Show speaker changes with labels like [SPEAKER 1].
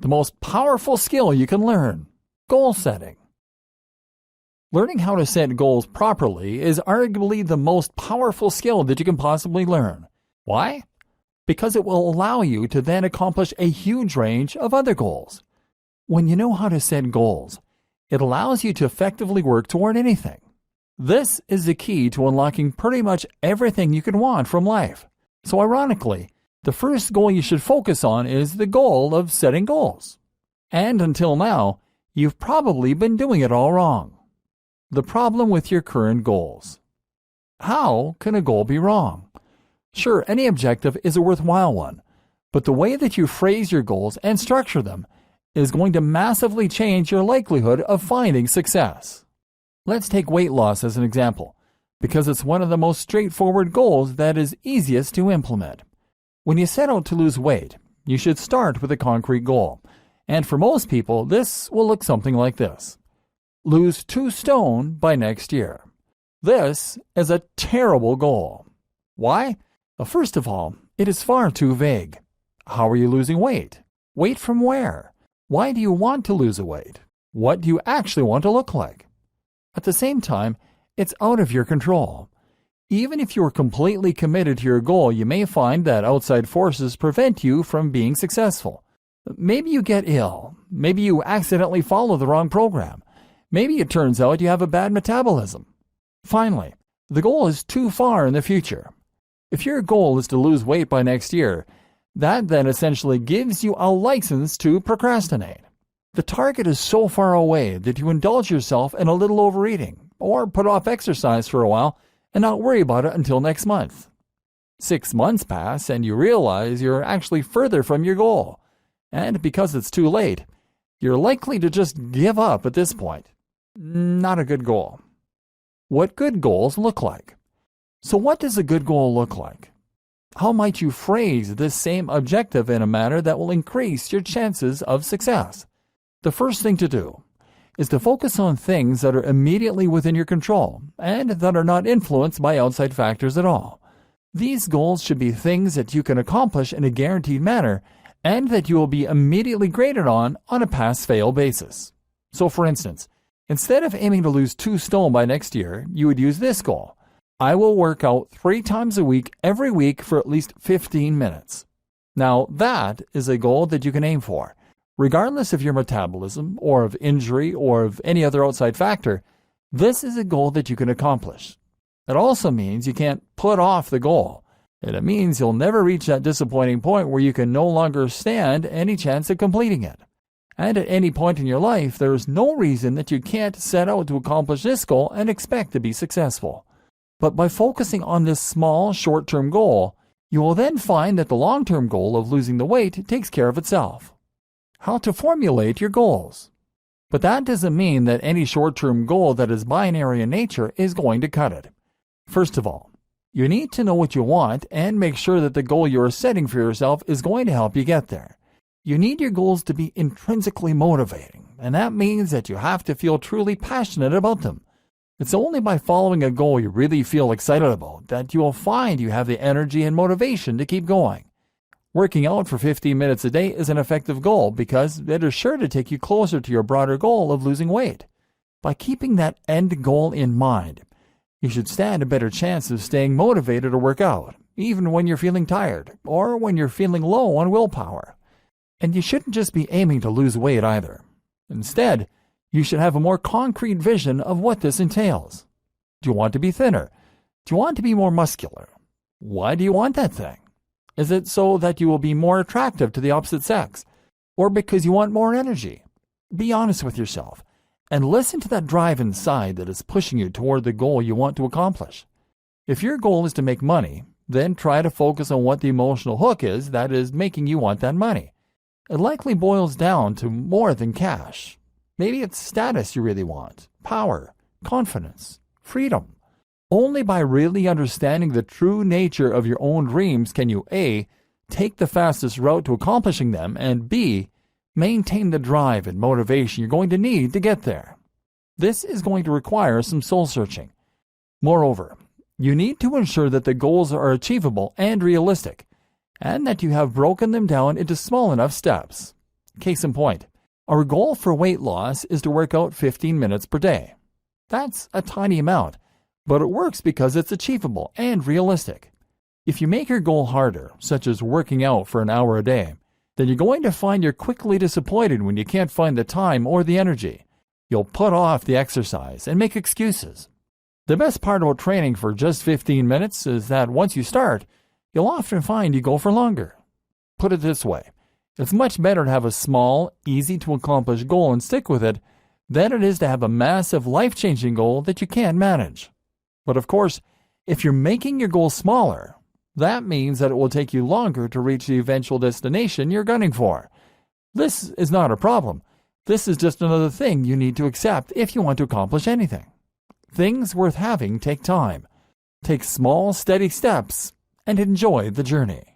[SPEAKER 1] The most powerful skill you can learn: goal setting. Learning how to set goals properly is arguably the most powerful skill that you can possibly learn. Why? Because it will allow you to then accomplish a huge range of other goals. When you know how to set goals, it allows you to effectively work toward anything. This is the key to unlocking pretty much everything you can want from life. So ironically, the first goal you should focus on is the goal of setting goals. And until now, you've probably been doing it all wrong. The problem with your current goals. How can a goal be wrong? Sure, any objective is a worthwhile one, but the way that you phrase your goals and structure them is going to massively change your likelihood of finding success. Let's take weight loss as an example, because it's one of the most straightforward goals that is easiest to implement. When you set out to lose weight, you should start with a concrete goal, and for most people, this will look something like this. Lose 2 stone by next year. This is a terrible goal. Why? Well, first of all, it is far too vague. How are you losing weight? Weight from where? Why do you want to lose a weight? What do you actually want to look like? At the same time, it's out of your control. Even if you are completely committed to your goal, you may find that outside forces prevent you from being successful. Maybe you get ill. Maybe you accidentally follow the wrong program. Maybe it turns out you have a bad metabolism. Finally, the goal is too far in the future. If your goal is to lose weight by next year, that then essentially gives you a license to procrastinate. The target is so far away that you indulge yourself in a little overeating, or put off exercise for a while and not worry about it until next month. 6 months pass and you realize you're actually further from your goal, and because it's too late, you're likely to just give up at this point. Not a good goal. What good goals look like? So what does a good goal look like? How might you phrase this same objective in a manner that will increase your chances of success? The first thing to do is to focus on things that are immediately within your control and that are not influenced by outside factors at all. These goals should be things that you can accomplish in a guaranteed manner and that you will be immediately graded on a pass-fail basis. So for instance, instead of aiming to lose 2 stone by next year, you would use this goal. I will work out 3 times a week every week for at least 15 minutes. Now that is a goal that you can aim for. Regardless of your metabolism or of injury or of any other outside factor, this is a goal that you can accomplish. It also means you can't put off the goal. And it means you'll never reach that disappointing point where you can no longer stand any chance of completing it. And at any point in your life, there is no reason that you can't set out to accomplish this goal and expect to be successful. But by focusing on this small, short-term goal, you will then find that the long-term goal of losing the weight takes care of itself. How to formulate your goals. But that doesn't mean that any short-term goal that is binary in nature is going to cut it. First of all, you need to know what you want and make sure that the goal you are setting for yourself is going to help you get there. You need your goals to be intrinsically motivating, and that means that you have to feel truly passionate about them. It's only by following a goal you really feel excited about that you will find you have the energy and motivation to keep going. Working out for 15 minutes a day is an effective goal because it is sure to take you closer to your broader goal of losing weight. By keeping that end goal in mind, you should stand a better chance of staying motivated to work out, even when you're feeling tired or when you're feeling low on willpower. And you shouldn't just be aiming to lose weight either. Instead, you should have a more concrete vision of what this entails. Do you want to be thinner? Do you want to be more muscular? Why do you want that thing? Is it so that you will be more attractive to the opposite sex? Or because you want more energy? Be honest with yourself and listen to that drive inside that is pushing you toward the goal you want to accomplish. If your goal is to make money, then try to focus on what the emotional hook is that is making you want that money. It likely boils down to more than cash. Maybe it's status you really want, power, confidence, freedom. Only by really understanding the true nature of your own dreams can you A, take the fastest route to accomplishing them, and B, maintain the drive and motivation you're going to need to get there. This is going to require some soul searching. Moreover, you need to ensure that the goals are achievable and realistic, and that you have broken them down into small enough steps. Case in point, our goal for weight loss is to work out 15 minutes per day. That's a tiny amount, but it works because it's achievable and realistic. If you make your goal harder, such as working out for an hour a day, then you're going to find you're quickly disappointed when you can't find the time or the energy. You'll put off the exercise and make excuses. The best part about training for just 15 minutes is that once you start, you'll often find you go for longer. Put it this way, it's much better to have a small, easy-to-accomplish goal and stick with it than it is to have a massive, life-changing goal that you can't manage. But of course, if you're making your goal smaller, that means that it will take you longer to reach the eventual destination you're gunning for. This is not a problem. This is just another thing you need to accept if you want to accomplish anything. Things worth having take time. Take small, steady steps and enjoy the journey.